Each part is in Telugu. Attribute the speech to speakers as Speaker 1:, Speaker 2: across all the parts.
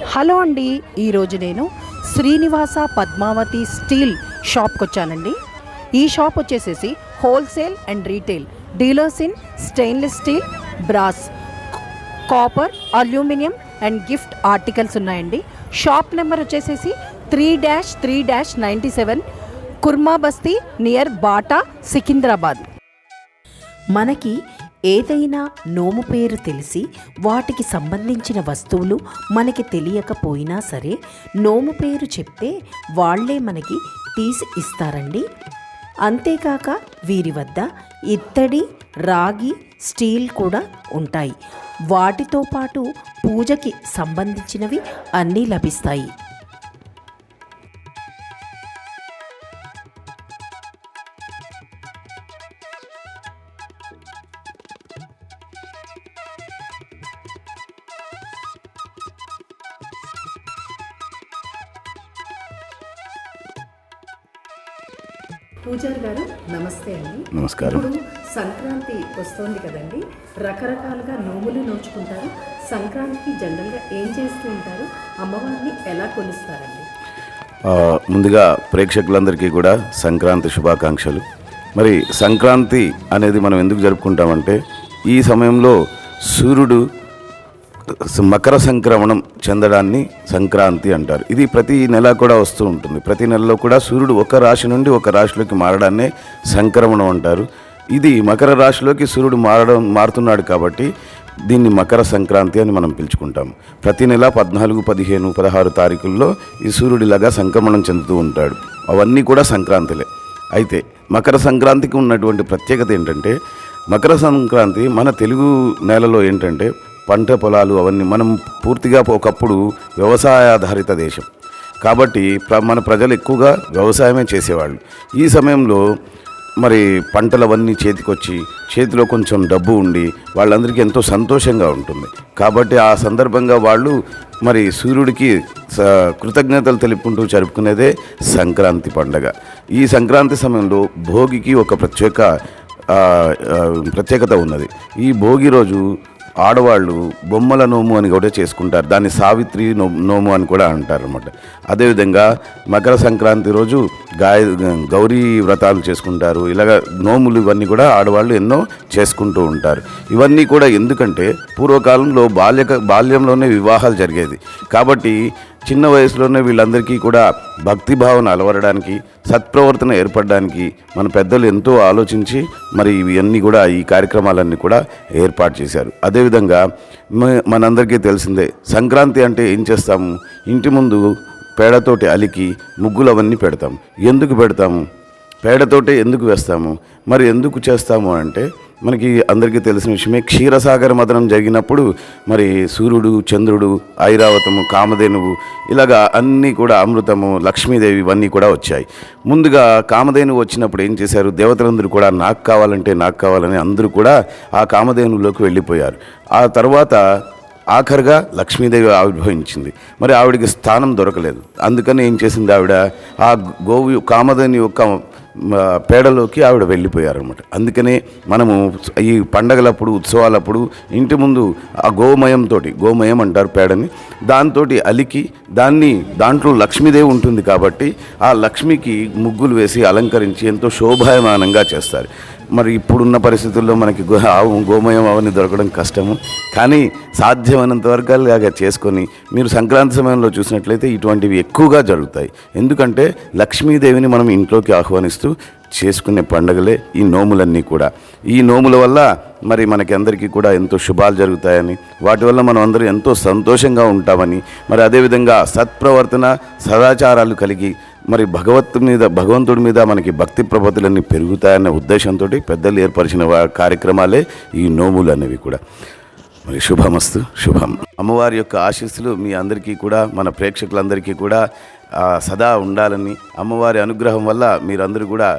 Speaker 1: హలో అండి, ఈరోజు నేను శ్రీనివాస పద్మావతి స్టీల్ షాప్కి వచ్చానండి. ఈ షాప్ వచ్చేసేసి wholesale and retail dealers in stainless steel, brass, copper, aluminium and gift articles ఉన్నాయండి. షాప్ నెంబర్ వచ్చేసేసి 3-3-97 కుర్మా బస్తీ నియర్ బాటా, సికింద్రాబాద్. మనకి ఏదైనా నోము పేరు తెలిసి వాటికి సంబంధించిన వస్తువులు మనకి తెలియకపోయినా సరే నోము పేరు చెప్తే వాళ్ళే మనకి తీసి ఇస్తారండి. అంతేకాక వీరి వద్ద ఇత్తడి, రాగి, స్టీల్ కూడా ఉంటాయి. వాటితో పాటు పూజకి సంబంధించినవి అన్నీ లభిస్తాయి. పూజారి గారు నమస్తే అండి.
Speaker 2: నమస్కారం.
Speaker 1: ఇప్పుడు సంక్రాంతి వస్తోంది కదండి, రకరకాలుగా నోములు నోచుకుంటారు. సంక్రాంతికి జనరల్గా ఏం చేస్తూ ఉంటారు? అమ్మవారిని ఎలా కొలుస్తారండి?
Speaker 2: ముందుగా ప్రేక్షకులందరికీ కూడా సంక్రాంతి శుభాకాంక్షలు. మరి సంక్రాంతి అనేది మనం ఎందుకు జరుపుకుంటామంటే ఈ సమయంలో సూర్యుడు మకర సంక్రమణం చెందడాన్ని సంక్రాంతి అంటారు. ఇది ప్రతి నెల కూడా వస్తూ ఉంటుంది. ప్రతి నెలలో కూడా సూర్యుడు ఒక రాశి నుండి ఒక రాశిలోకి మారడాన్నే సంక్రమణం అంటారు. ఇది మకర రాశిలోకి సూర్యుడు మారుతున్నాడు కాబట్టి దీన్ని మకర సంక్రాంతి అని మనం పిలుచుకుంటాం. ప్రతి నెల 14, 15, 16 తారీఖుల్లో ఈ సూర్యుడిలాగా సంక్రమణం చెందుతూ ఉంటాడు. అవన్నీ కూడా సంక్రాంతిలే. అయితే మకర సంక్రాంతికి ఉన్నటువంటి ప్రత్యేకత ఏంటంటే, మకర సంక్రాంతి మన తెలుగు నేలలో ఏంటంటే పంట పొలాలు అవన్నీ మనం పూర్తిగా ఒకప్పుడు వ్యవసాయాధారిత దేశం కాబట్టి మన ప్రజలు ఎక్కువగా వ్యవసాయమే చేసేవాళ్ళు. ఈ సమయంలో మరి పంటలవన్నీ చేతికొచ్చి చేతిలో కొంచెం డబ్బు ఉండి వాళ్ళందరికీ ఎంతో సంతోషంగా ఉంటుంది. కాబట్టి ఆ సందర్భంగా వాళ్ళు మరి సూర్యుడికి కృతజ్ఞతలు తెలుపుకుంటూ జరుపుకునేదే సంక్రాంతి పండగ. ఈ సంక్రాంతి సమయంలో భోగికి ఒక ప్రత్యేకత ఉన్నది. ఈ భోగి రోజు ఆడవాళ్ళు బొమ్మల నోము అని కూడా చేసుకుంటారు. దాన్ని సావిత్రి నోము అని కూడా అంటారు అన్నమాట. అదేవిధంగా మకర సంక్రాంతి రోజు గౌరీ వ్రతాలు చేసుకుంటారు. ఇలాగ నోములు ఇవన్నీ కూడా ఆడవాళ్ళు ఎన్నో చేసుకుంటూ ఉంటారు. ఇవన్నీ కూడా ఎందుకంటే పూర్వకాలంలో బాల్యంలోనే వివాహాలు జరిగేది కాబట్టి చిన్న వయసులోనే వీళ్ళందరికీ కూడా భక్తి భావన అలవడడానికి, సత్ప్రవర్తన ఏర్పడడానికి మన పెద్దలు ఎంతో ఆలోచించి మరి ఇవన్నీ కూడా ఈ కార్యక్రమాలన్నీ కూడా ఏర్పాటు చేశారు. అదేవిధంగా మనందరికీ తెలిసిందే సంక్రాంతి అంటే ఏం చేస్తాము, ఇంటి ముందు పేడతోటి అలికి ముగ్గులు అవన్నీ పెడతాం. ఎందుకు పెడతాము? పేడతోటే ఎందుకు వేస్తాము? మరి ఎందుకు చేస్తాము అంటే మనకి అందరికీ తెలిసిన విషయమే. క్షీరసాగర మదనం జరిగినప్పుడు మరి సూర్యుడు, చంద్రుడు, ఐరావతము, కామధేనువు ఇలాగా అన్నీ కూడా అమృతము, లక్ష్మీదేవి ఇవన్నీ కూడా వచ్చాయి. ముందుగా కామధేనువు వచ్చినప్పుడు ఏం చేశారు? దేవతలందరూ కూడా నాకు కావాలని అందరూ కూడా ఆ కామధేనువులోకి వెళ్ళిపోయారు. ఆ తర్వాత ఆఖరిగా లక్ష్మీదేవి ఆవిర్భవించింది. మరి ఆవిడికి స్థానం దొరకలేదు. అందుకని ఏం చేసింది ఆవిడ? ఆ కామధేను యొక్క పేడలోకి ఆవిడ వెళ్ళిపోయారనమాట. అందుకనే మనము ఈ పండగలప్పుడు, ఉత్సవాలప్పుడు ఇంటి ముందు ఆ గోమయం అంటారు పేడని, దాంతో అలికి దాంట్లో లక్ష్మీదేవి ఉంటుంది కాబట్టి ఆ లక్ష్మికి ముగ్గులు వేసి అలంకరించి ఎంతో శోభాయమానంగా చేస్తారు. మరి ఇప్పుడున్న పరిస్థితుల్లో మనకి గోమయం అవన్నీ దొరకడం కష్టము. కానీ సాధ్యమైనంత వరకు అలాగా చేసుకొని మీరు సంక్రాంతి సమయంలో చూసినట్లయితే ఇటువంటివి ఎక్కువగా జరుగుతాయి. ఎందుకంటే లక్ష్మీదేవిని మనం ఇంట్లోకి ఆహ్వానిస్తూ చేసుకునే పండుగలే ఈ నోములన్నీ కూడా. ఈ నోముల వల్ల మరి మనకి అందరికీ కూడా ఎంతో శుభాలు జరుగుతాయని, వాటి వల్ల మనం అందరూ ఎంతో సంతోషంగా ఉంటామని, మరి అదేవిధంగా సత్ప్రవర్తన, సదాచారాలు కలిగి మరి భగవంతుడి మీద మనకి భక్తి ప్రపత్తులన్నీ పెరుగుతాయన్న ఉద్దేశంతో పెద్దలు ఏర్పరిచిన కార్యక్రమాలే ఈ నోములు అనేవి కూడా. మరి శుభమస్తు, శుభం. అమ్మవారి యొక్క ఆశీస్సులు మీ అందరికీ కూడా, మన ప్రేక్షకులందరికీ కూడా సదా ఉండాలని, అమ్మవారి అనుగ్రహం వల్ల మీరందరూ కూడా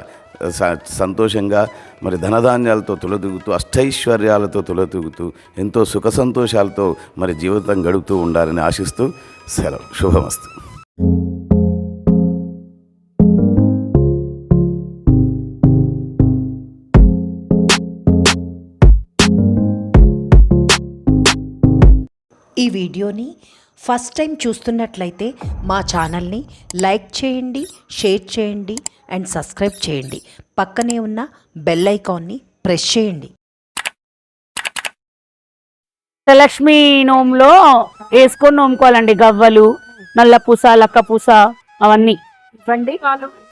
Speaker 2: సంతోషంగా మరి ధనధాన్యాలతో తులతూగుతూ, అష్టైశ్వర్యాలతో తులతూగుతూ, ఎంతో సుఖ సంతోషాలతో మరి జీవితం గడుపుతూ ఉండాలని ఆశిస్తూ సెలవు. శుభమస్తు.
Speaker 1: ఈ వీడియోని ఫస్ట్ టైం చూస్తున్నట్లయితే మా ఛానల్ని లైక్ చేయండి, షేర్ చేయండి అండ్ సబ్స్క్రైబ్ చేయండి. పక్కనే ఉన్న బెల్ ఐకాన్ని ప్రెస్ చేయండి.
Speaker 3: లక్ష్మీ నోములో వేసుకొని నోముకోవాలండి. గవ్వలు, నల్ల పూస, లక్క పూస అవన్నీ.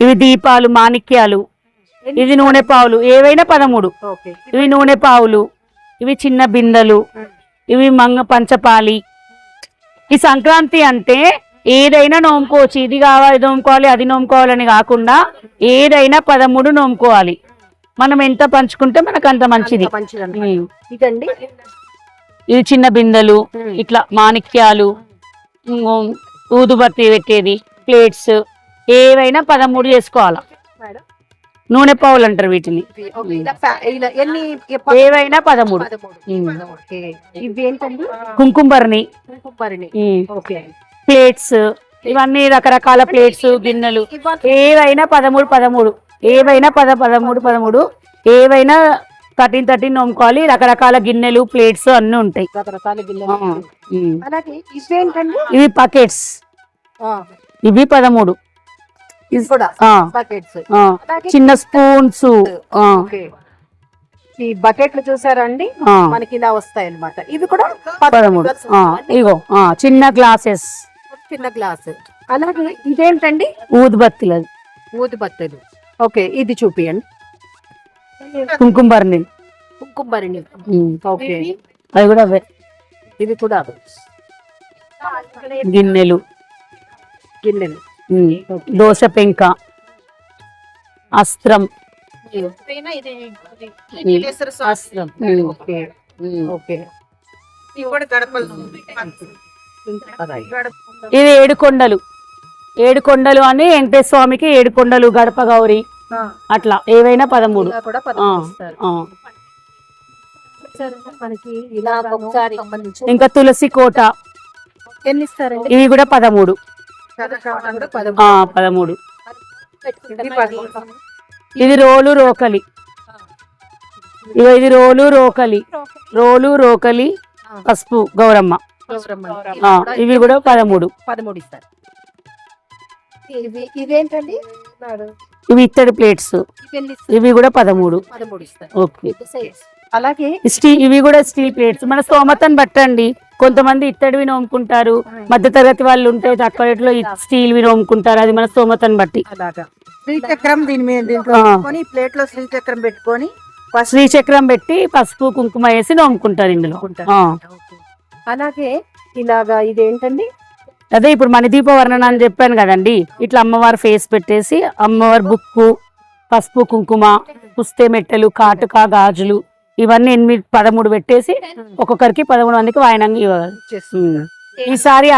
Speaker 3: ఇవి దీపాలు, మాణిక్యాలు, ఇది నూనె పావులు, ఏవైనా 13. ఇవి నూనె పావులు, ఇవి చిన్న బిందెలు, ఇవి పంచపాలి. ఈ సంక్రాంతి అంటే ఏదైనా నోముకోవచ్చు. ఇది కావాలి నోముకోవాలి, అది నోముకోవాలని కాకుండా ఏదైనా 13 నోముకోవాలి. మనం ఎంత పంచుకుంటే మనకు అంత మంచిది.
Speaker 1: ఇదండి
Speaker 3: ఇది చిన్న బిందెలు, ఇట్లా మాణిక్యాలు, ఊదుబత్తి పెట్టేది, ప్లేట్స్, ఏవైనా 13 చేసుకోవాలా. నూనె పావులు అంటారు వీటిని. ఏవైనా 13. కుంకుమర్ని, ప్లేట్స్, ఇవన్నీ రకరకాల ప్లేట్స్, గిన్నెలు, ఏవైనా 13, ఏవైనా 13, ఏవైనా 13 నోముకోవాలి. రకరకాల గిన్నెలు, ప్లేట్స్ అన్ని ఉంటాయి. ఇవి పకెట్స్, ఇవి 13. చిన్న స్పూన్స్,
Speaker 1: ఈ బకెట్లు చూసారండి, మనకి ఇలా వస్తాయి అన్నమాట. ఇవి కూడా
Speaker 3: 13. ఇగో చిన్న గ్లాసెస్,
Speaker 1: చిన్న గ్లాస్. అలాగే ఇదేంటండి?
Speaker 3: ఊదుబత్తిలు.
Speaker 1: ఊదుబత్తలు. ఓకే, ఇది చూపియండి.
Speaker 3: కుంకుమర్ని.
Speaker 1: ఓకే,
Speaker 3: అది కూడా అవే.
Speaker 1: ఇది కూడా
Speaker 3: గిన్నెలు, దోశ పెంక, అస్త్రం,
Speaker 1: అస్త్రం. ఓకే.
Speaker 3: ఇది 7 కొండలు. 7 కొండలు అని వెంకటేశ్వర స్వామికి 7 కొండలు, గడప గౌరి, అట్లా ఏవైనా 13. ఇంకా తులసి కోట,
Speaker 1: ఎన్ని ఇస్తారండి?
Speaker 3: ఇవి కూడా 13. 13. ఇది రోలు రోకలి. ఇది రోలు రోకలి, పసుపు గౌరమ్మ. ఇవి కూడా 13
Speaker 1: ఇస్తారు. ఇవేంటండి?
Speaker 3: ఇవి ఇత్తడి ప్లేట్స్, ఇవి కూడా 13
Speaker 1: ఇస్తారు.
Speaker 3: ఓకే.
Speaker 1: అలాగే
Speaker 3: ఇవి కూడా స్టీల్ ప్లేట్స్. మన స్తోమతను బట్టండి. కొంతమంది ఇత్తడివి నోముకుంటారు, మధ్య తరగతి వాళ్ళు ఉంటే తక్కువ రేట్లో స్టీల్వి నోముకుంటారు. అది మన స్తోమతను బట్టి.
Speaker 1: శ్రీచక్రం దీని మీద ప్లేట్ లో శ్రీచక్రం పెట్టుకొని,
Speaker 3: శ్రీచక్రం పెట్టి పసుపు కుంకుమ వేసి నోముకుంటారు ఇందులో.
Speaker 1: అలాగే ఇలాగా ఇదేంటండి?
Speaker 3: అదే ఇప్పుడు మణిదీప వర్ణన అని చెప్పాను కదండి. ఇట్లా అమ్మవారి ఫేస్ పెట్టేసి అమ్మవారి బుక్కు, పసుపు కుంకుమ, పుస్తే మెట్టెలు, కాటుక, గాజులు, ఇవన్నీ 13 పెట్టేసి ఒక్కొక్కరికి 13 మందికి వాయనంగా ఇవ్వాలి. ఈసారి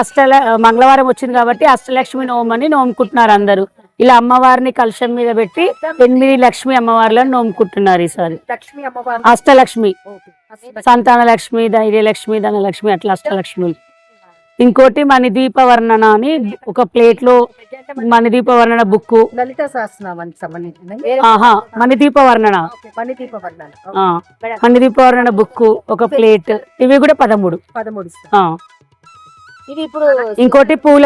Speaker 3: మంగళవారం వచ్చింది కాబట్టి అష్టలక్ష్మి నోమని నోముకుంటున్నారు అందరూ. ఇలా అమ్మవారిని కలశం మీద పెట్టి 8 లక్ష్మి అమ్మవార్లను నోముకుంటున్నారు ఈసారి. అష్టలక్ష్మి, సంతాన లక్ష్మి, ధైర్యలక్ష్మి, ధనలక్ష్మి, అట్లా అష్టలక్ష్మి. ఇంకోటి మణిదీప వర్ణన అని ఒక ప్లేట్ లో మణిదీప వర్ణన బుక్.
Speaker 1: లలిత సహస్రనామానికి సంబంధించిన
Speaker 3: మణిదీప వర్ణన, మణిదీప వర్ణన బుక్ ఒక ప్లేట్. ఇవి కూడా 13. ఇంకోటి పూల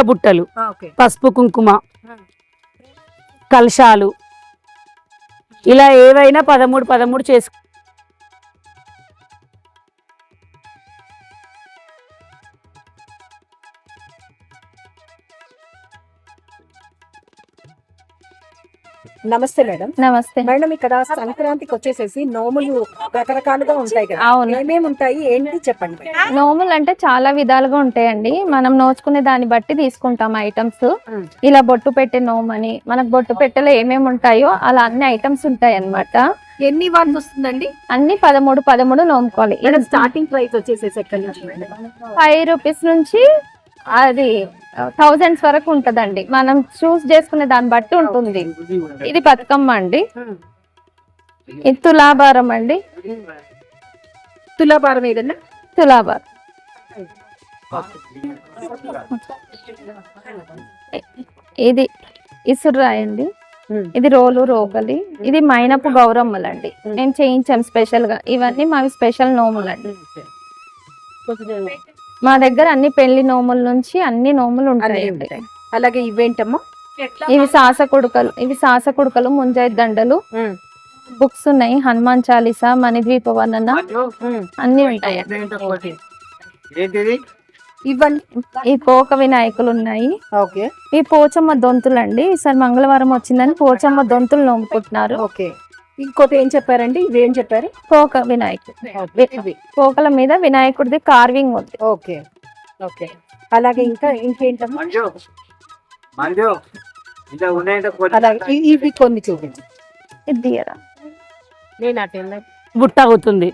Speaker 3: బుట్టలు, పసుపు కుంకుమ, కలశాలు, ఇలా ఏవైనా 13 చేసుకు.
Speaker 1: నమస్తే మేడం.
Speaker 4: నమస్తే
Speaker 1: మేడం, ఇక్కడ సంక్రాంతికి వచ్చేసేసి నోములు రకరకాలుగా ఉంటాయి కదా, ఏమేమి ఉంటాయి ఏంటి చెప్పండి.
Speaker 4: నోములు అంటే చాలా విధాలుగా ఉంటాయండి. మనం నోచుకునే దాన్ని బట్టి తీసుకుంటాం ఐటమ్స్. ఇలా బొట్టు పెట్టే నోమని, మనకు బొట్టు పెట్టెలో ఏమేమి ఉంటాయో అలా అన్ని ఐటమ్స్ ఉంటాయి అన్నమాట.
Speaker 1: ఎన్ని వాన్స్ వస్తుందండి?
Speaker 4: అన్ని 13 నోముకోవాలి.
Speaker 1: స్టార్టింగ్ ప్రైస్ వచ్చేసేసి ఎక్కడి నుంచి?
Speaker 4: 5 రూపీస్ నుంచి అది 1000s వరకు ఉంటదండి. మనం చూస్ చేసుకునే దాన్ని బట్టి ఉంటుంది. ఇది బతుకమ్మ అండి. ఇది తులాభారం అండి.
Speaker 1: తులాభారం ఏదన్నా?
Speaker 4: తులాభారం. ఇది ఇసురాయి అండి. ఇది రోలు రోకలి. ఇది మైనపు గౌరమ్మలండి. మేము చేయించాం స్పెషల్ గా. ఇవన్నీ మావి స్పెషల్ నోములండి. మా దగ్గర అన్ని పెళ్లి నోముల నుంచి అన్ని నోములు
Speaker 1: అన్నీ
Speaker 4: ఉంటాయి.
Speaker 1: ఉంటాయి. అలాగే ఇవేంటమ్మా?
Speaker 4: ఇవి సాస కుడుకలు ముంజాయి దండలు బుక్స్ ఉన్నాయి. హనుమాన్ చాలీసా, మణిద్వీప వర్ణన అన్ని ఉంటాయి.
Speaker 1: ఇవన్నీ
Speaker 4: ఈ పోక వినాయకులు ఉన్నాయి.
Speaker 1: ఓకే
Speaker 4: ఈ పోచమ్మ దొంతులు అండి. ఈసారి మంగళవారం వచ్చిందని పోచమ్మ దొంతులు నోముకుంటున్నారు.
Speaker 1: ఓకే. ఇంకోటి ఏం చెప్పారండి? ఇవేం చెప్పారు?
Speaker 4: పోక వినాయకుడు, పోకల మీద వినాయకుడిది కార్వింగ్ ఉంది.
Speaker 1: Okay okay. అలాగే ఇంకేంటమ్మా? అలాగే ఇవి కొన్ని చూపించు.
Speaker 4: ఇది తీయరా?
Speaker 3: బుట్ట అవుతుంది.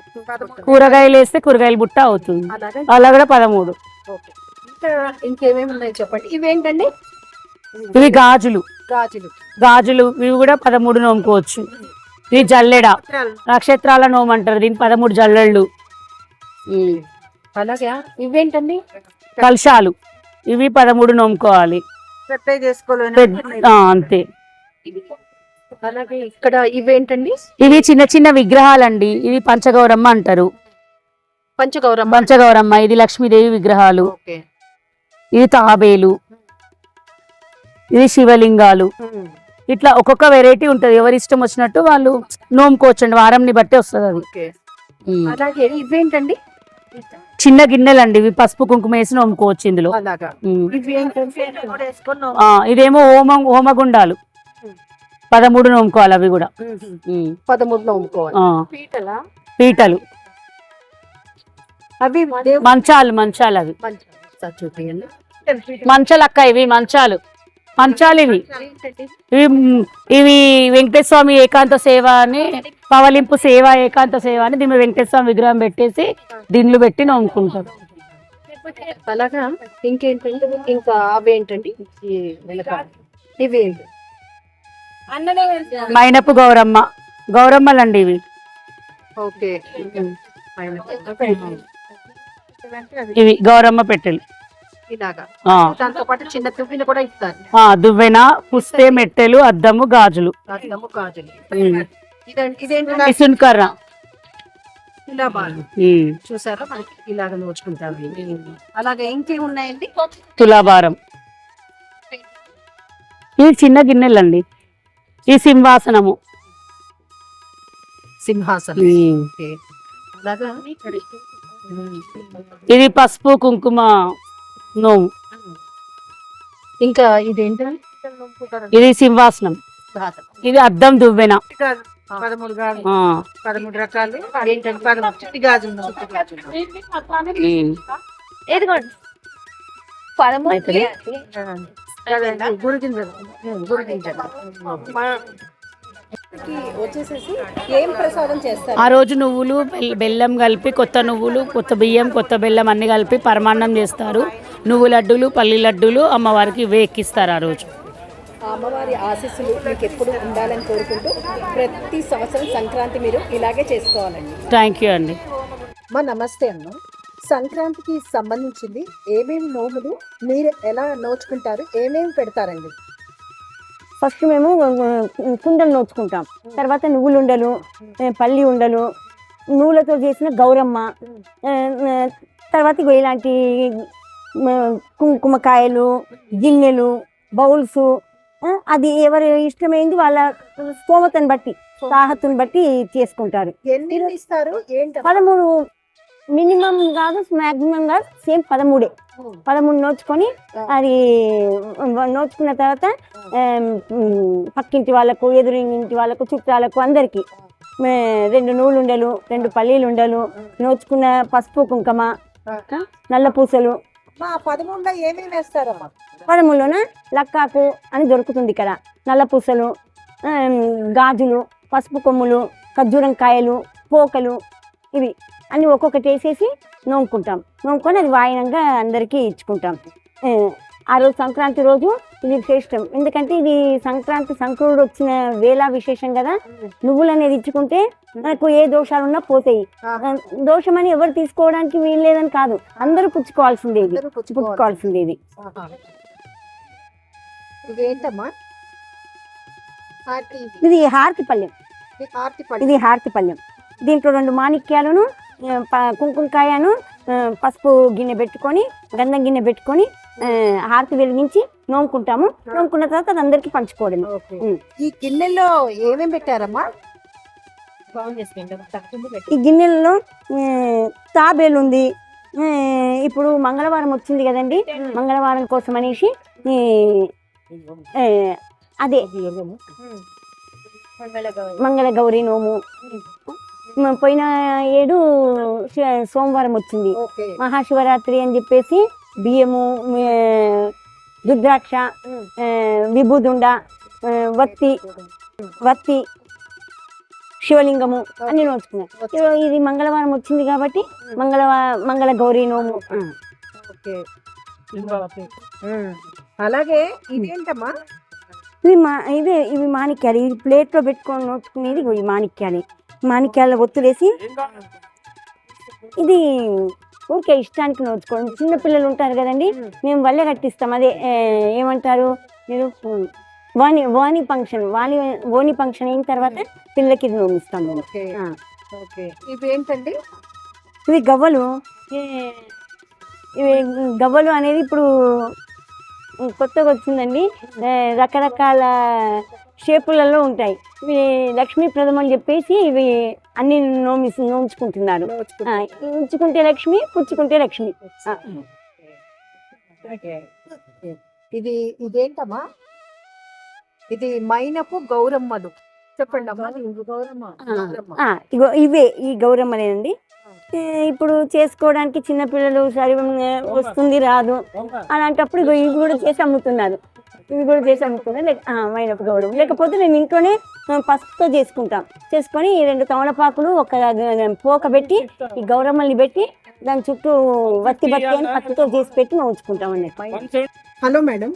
Speaker 3: కూరగాయలు వేస్తే కూరగాయల బుట్ట అవుతుంది.
Speaker 1: అలాగే
Speaker 3: అలా కూడా 13.
Speaker 1: ఓకే. ఇంకా ఇంకేమేమి ఉన్నాయి చెప్పండి. ఇవేంటండి?
Speaker 3: ఇవి గాజులు.
Speaker 1: గాజులు
Speaker 3: ఇవి కూడా 13 నోముకోవచ్చు. ఇది జల్లెడ, నక్షత్రాల నోము అంటారు దీన్ని. 13 జల్లెళ్ళు.
Speaker 1: అలాగే ఇవేంటండి?
Speaker 3: కలశాలు. ఇవి 13 నోముకోవాలి. అంతే.
Speaker 1: అలాగే ఇక్కడ ఇవేంటండి?
Speaker 3: ఇవి చిన్న చిన్న విగ్రహాలండి. ఇవి పంచగౌరమ్మ అంటారు. పంచగౌరమ్మ. ఇది లక్ష్మీదేవి విగ్రహాలు.
Speaker 1: ఓకే.
Speaker 3: ఇది తాబేలు. ఇది శివలింగాలు. ఇట్లా ఒక్కొక్క వెరైటీ ఉంటది. ఎవరి ఇష్టం వచ్చినట్టు వాళ్ళు నోముకోవచ్చండి. వారంని బట్టి వస్తుంది అది.
Speaker 1: ఓకే. అలాగే ఇవేంటండి?
Speaker 3: చిన్న గిన్నెలండి. ఇవి పసుపు కుంకుమ వేసి నోముకోవచ్చు ఇందులో.
Speaker 1: అలాగా.
Speaker 3: ఇదేమో హోమగుండాలు. 13 నోముకోవాలి. అవి కూడా
Speaker 1: 13 నోముకోవాలి.
Speaker 3: పీటలు.
Speaker 1: అవి
Speaker 3: మంచాలు. అవి
Speaker 1: చూపించండి.
Speaker 3: మంచాలు అక్క. ఇవి మంచాలు. ఇవి వెంకటేశ్వర స్వామి ఏకాంత సేవ అని, పవలింపు సేవ ఏకాంత సేవ అని దీని వెంకటేశ్వర స్వామి విగ్రహం పెట్టేసి దిండ్లు పెట్టి నోముకుంటారు.
Speaker 1: అలాగా. ఇంకేంటండి? ఇంకా అవేంటండి? ఇవేంటి?
Speaker 3: మైనపు గౌరమ్మలండి ఇవి.
Speaker 1: ఓకే.
Speaker 3: ఇవి గౌరమ్మ పెట్టెలు.
Speaker 1: ఇలాగా. దాంతో పాటు చిన్న దువ్వెన కూడా ఇస్తారు.
Speaker 3: దువ్వెన, పుస్తే, మెట్టెలు, అద్దము, గాజులు. ఇసున్కర్ర.
Speaker 1: చూసారా మనకి ఇలాగ నోచుకుంటారు. అలాగే ఇంకేమున్నాయండి?
Speaker 3: తులాభారం. ఇవి చిన్న గిన్నెలండి. ఈ సింహాసనం. ఇది పసుపు కుంకుమ నోము.
Speaker 1: ఇంకా ఇదేంటండి?
Speaker 3: ఇది సింహాసనం. ఇది అద్దం, దువ్వెన.
Speaker 1: 13 రకాలు ఏంటంటే 13 గాజులు. వచ్చేసేసి ఏం ప్రసాదం చేస్తారు?
Speaker 3: ఆ రోజు నువ్వులు బెల్లం కలిపి, కొత్త నువ్వులు, కొత్త బియ్యం, కొత్త బెల్లం అన్ని కలిపి పరమాన్నం చేస్తారు. నువ్వు లడ్డూలు, పల్లి లడ్డూలు అమ్మవారికి ఎక్కిస్తారు. ఆ రోజు
Speaker 1: అమ్మవారి ఆశీస్సులు మీకు ఎప్పుడు ఉండాలని కోరుకుంటూ ప్రతి సంవత్సరం సంక్రాంతి మీరు ఇలాగే చేసుకోవాలండి.
Speaker 3: థ్యాంక్ యూ అండి.
Speaker 1: నమస్తే అమ్మ. సంక్రాంతికి సంబంధించింది ఏమేమి నోములు మీరు ఎలా నోచుకుంటారు? ఏమేమి పెడతారండి?
Speaker 5: ఫస్ట్ మేము కుండలు నోచుకుంటాం. తర్వాత నువ్వులు ఉండలు, పల్లి ఉండలు, నువ్వులతో చేసిన గౌరమ్మ, తర్వాత ఇలాంటి కుంకుమకాయలు, గిన్నెలు, బౌల్స్, అది ఎవరి ఇష్టమైంది వాళ్ళ స్తోమతను బట్టి, సాహతుని బట్టి చేసుకుంటారు.
Speaker 1: ఎన్ని ఇస్తారు?
Speaker 5: 13 మినిమం కాదు, మ్యాక్సిమం కాదు, సేమ్ 13 నోచుకొని అది నోచుకున్న తర్వాత పక్కింటి వాళ్ళకు, ఎదురింటి వాళ్ళకు, చుట్టాలకు అందరికి 2 నువ్వులు ఉండలు, 2 పల్లీలు ఉండలు, నోచుకున్న పసుపు కుంకుమ, నల్ల పూసలు.
Speaker 1: 13లో ఏమేమి వేస్తారమ్మా?
Speaker 5: 13లోన లక్కాకు అని దొరుకుతుంది ఇక్కడ. నల్ల పూసలు, గాజులు, పసుపు కొమ్ములు, ఖర్జూరం కాయలు, పోకలు, ఇవి అన్ని ఒక్కొక్కటి వేసేసి నోముకొని అది వాయినంగా అందరికీ ఇచ్చుకుంటాం. ఆ రోజు సంక్రాంతి రోజు ఇది శ్రేష్టం. ఎందుకంటే ఇది సంక్రాంతి వచ్చిన వేళ విశేషం కదా. నువ్వులు అనేది ఇచ్చుకుంటే మనకు ఏ దోషాలున్నా పోతాయి. దోషం అని ఎవరు తీసుకోవడానికి వీలు లేదని కాదు, అందరూ పుచ్చుకోవాల్సిందేది. ఇది హారతి పళ్ళెం. దీంట్లో 2 మాణిక్యాలను, కుంకుమకాయను, పసుపు గిన్నె పెట్టుకొని గంధం గిన్నె పెట్టుకొని హారతి వెలిగించి నోముకుంటాము. నోముకున్న తర్వాత అది అందరికి పంచుకోవడం.
Speaker 1: ఈ గిన్నెల్లో ఏమేమి పెట్టారమ్మా?
Speaker 5: ఈ గిన్నెలలో తాబేలు ఉంది. ఇప్పుడు మంగళవారం వచ్చింది కదండి, మంగళవారం కోసం అనేసి అదే మంగళ గౌరీ నోము. పోయిన ఏడు సోమవారం వచ్చింది, మహాశివరాత్రి అని చెప్పేసి బియ్యము, రుద్రాక్ష, విభూదుండ, వత్తి, శివలింగము అన్ని నోచుకున్నాం. ఇది మంగళవారం వచ్చింది కాబట్టి మంగళ గౌరీ నోము.
Speaker 1: అలాగే ఇదేంటమ్మా?
Speaker 5: ఇవి మాణిక్యాలు. ఇది ప్లేట్లో పెట్టుకొని నోచుకునేది ఈ మాణిక్యాల ఒత్తులేసి ఇది ఊరికే ఇష్టానికి నోచుకోవడం. చిన్నపిల్లలు ఉంటారు కదండి, మేము వల్లే కట్టిస్తాం. అదే ఏమంటారు మీరు, వాణి ఫంక్షన్ అయిన తర్వాత పిల్లలకి ఇది నోమిస్తాము.
Speaker 1: ఇవి ఏంటండి?
Speaker 5: ఇవి గవ్వలు. ఇవి గవ్వలు అనేది ఇప్పుడు కొత్తగా వచ్చిందండి, రకరకాల షేపులలో ఉంటాయి. ఇవి లక్ష్మీప్రదం అని చెప్పేసి ఇవి అన్ని నోముచుకుంటున్నారు. ఉంచుకుంటే లక్ష్మి, పుచ్చుకుంటే లక్ష్మి.
Speaker 1: ఇదేంటమ్మా? ఇది మైనపు గౌరమ్మలు. చెప్పండి అమ్మా.
Speaker 5: ఇగో ఇవే ఈ గౌరమ్మలేనండి. ఇప్పుడు చేసుకోవడానికి చిన్నపిల్లలు సరి వస్తుంది రాదు అలాంటప్పుడు ఇవి కూడా చేసి అమ్ముతున్నారు. మైనపు గౌరవం. లేకపోతే మేము ఇంట్లోనే పసుపుతో చేసుకొని 2 తమలపాకులు ఒక పోక పెట్టి ఈ గౌరమ్మల్ని పెట్టి దాని చుట్టూ వత్తి అని పత్తితో చేసి పెట్టి నోచుకుంటాం అన్నట్టు.
Speaker 1: హలో మేడం,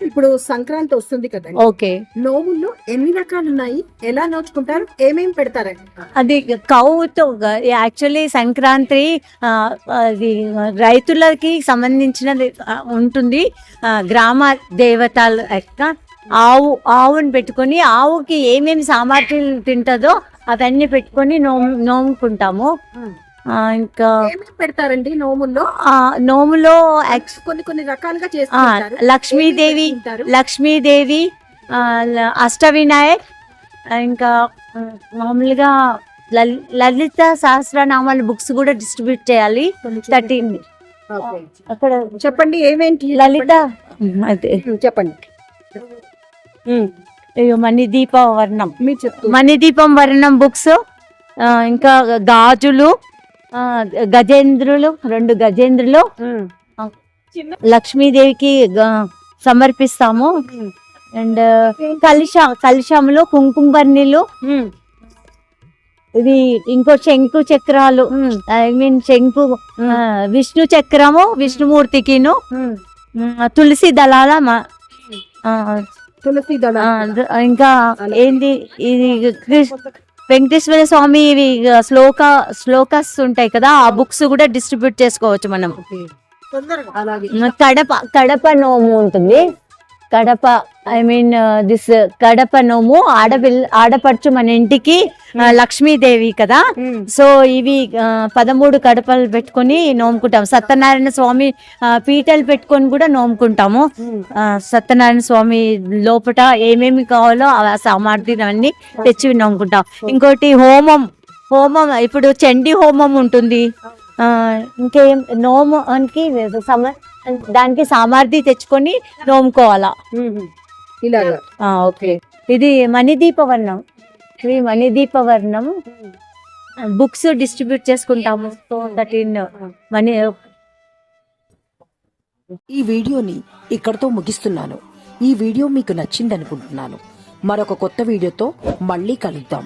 Speaker 1: ఇప్పుడు సంక్రాంతి వస్తుంది కదా,
Speaker 6: ఓకే,
Speaker 1: నోములు ఎన్ని రకాలు ఉన్నాయి? ఎలా నోచుకుంటారు? ఏమేమి పెడతారండి?
Speaker 6: అది కౌతో యాక్చువల్లీ సంక్రాంతి అది రైతులకి సంబంధించినది ఉంటుంది. గ్రామ దేవతలు ఆవుని పెట్టుకొని ఆవుకి ఏమేమి సామర్థ్యం తింటుందో అవన్నీ పెట్టుకొని నోముకుంటాము. ఇంకా
Speaker 1: పెడతారండి నోముల్లో?
Speaker 6: నోములో
Speaker 1: కొన్ని రకాలుగా
Speaker 6: లక్ష్మీదేవి, అష్టవినాయక్, ఇంకా మామూలుగా లలిత సహస్రనామాల బుక్స్ కూడా డిస్ట్రిబ్యూట్ చేయాలి. 13
Speaker 1: అక్కడ చెప్పండి ఏమేంటి
Speaker 6: లలిత అదే
Speaker 1: చెప్పండి.
Speaker 6: మణిదీపం వర్ణం బుక్స్, ఇంకా గాజులు, గజేంద్రులు 2 గజేంద్రులు లక్ష్మీదేవికి సమర్పిస్తాము. అండ్ కలశములు, కుంకుమ బర్ణీలు, ఇది ఇంకో శంకు చక్రాలు, శంకు విష్ణు చక్రము విష్ణుమూర్తికిను, తులసి దళాల ఇంకా ఏంది ఇది వెంకటేశ్వర స్వామి ఇవి శ్లోకాస్ ఉంటాయి కదా, ఆ బుక్స్ కూడా డిస్ట్రిబ్యూట్ చేసుకోవచ్చు మనం. కడప నోము ఉంటుంది. కడప నోము ఆడపడుచు మన ఇంటికి లక్ష్మీదేవి కదా, సో ఇవి 13 కడపలు పెట్టుకొని నోముకుంటాము. సత్యనారాయణ స్వామి పీటలు పెట్టుకొని కూడా నోముకుంటాము. సత్యనారాయణ స్వామి లోపల ఏమేమి కావాలో ఆ సామర్థ్యం అన్ని తెచ్చి నోముకుంటాం. ఇంకోటి హోమం ఇప్పుడు చండీ హోమం ఉంటుంది. ఇంకేం నోముకి దానికి సామర్థ్యం తెచ్చుకొని నోముకోవాలా. ఓకే, ఇది మణిదీపవర్ణం. బుక్స్ డిస్ట్రిబ్యూట్ చేసుకుంటాము.
Speaker 1: ఈ వీడియోని ఇక్కడతో ముగిస్తున్నాను. ఈ వీడియో మీకు నచ్చింది అనుకుంటున్నాను. మరొక కొత్త వీడియోతో మళ్ళీ కలుద్దాం.